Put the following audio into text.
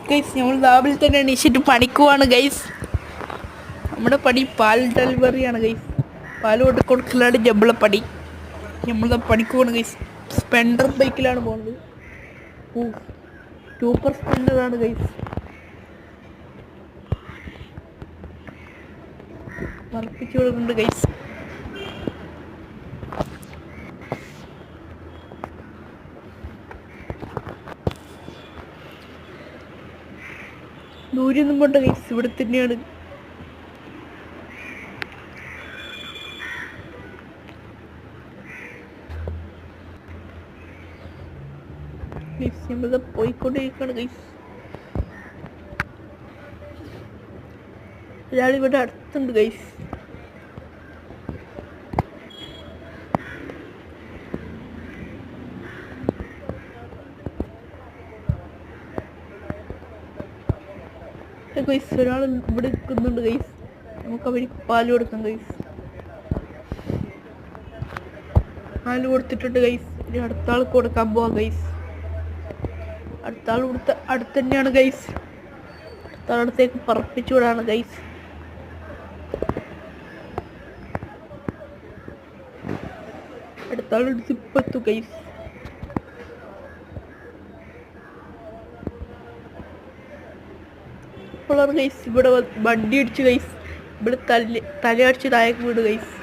Guys നമ്മൾ രാവിലെ തന്നെ എണീച്ചിട്ട് പണിക്കുവാണ് ഗൈസ്. നമ്മുടെ പണി പാൽ ഡെലിവറിയാണ് ഗൈസ്. പാൽ കൊടുക്കലാണ് നമ്മളെ പണി. നമ്മളെ പണിക്കുവാണ് ഗൈസ്. സ്പെൻഡർ ബൈക്കിലാണ് പോകുന്നത്. Super സ്പെൻഡറാണ് guys. മറപ്പിച്ചു കൊടുക്കുന്നുണ്ട് ഗൈസ്. ദൂരൊന്നും കൊണ്ട് ഗൈസ്, ഇവിടെ തന്നെയാണ്. നമ്മളിത് പോയിക്കൊണ്ടിരിക്കുകയാണ് ഗൈസ്. ഒരാളിവിടെ അടുത്തുണ്ട് ഗൈസ്. ഗൈസ് ഒരാൾ ഇവിടെ നിൽക്കുന്നുണ്ട് ഗൈസ്. നമുക്ക് അവർക്ക് പാല് കൊടുക്കാം ഗൈസ്. പാല് കൊടുത്തിട്ടുണ്ട് ഗൈസ്. ഇനി അടുത്ത ആൾക്ക് കൊടുക്കാൻ പോവാം ഗൈസ്. അടുത്ത ആൾ അടുത്ത് തന്നെയാണ് ഗൈസ്. അടുത്ത ആളടുത്തേക്ക് പറപ്പിച്ചു വിടാണ് ഗൈസ്. അടുത്ത ആളെടുത്ത് ഇപ്പം എത്തും ഗൈസ്. ഇപ്പോഴാണ് ഗൈസ് ഇവിടെ വണ്ടി അടിച്ചു ഗൈസ്. ഇവിടെ തലയടിച്ച് താഴേക്ക് വീട് ഗൈസ്.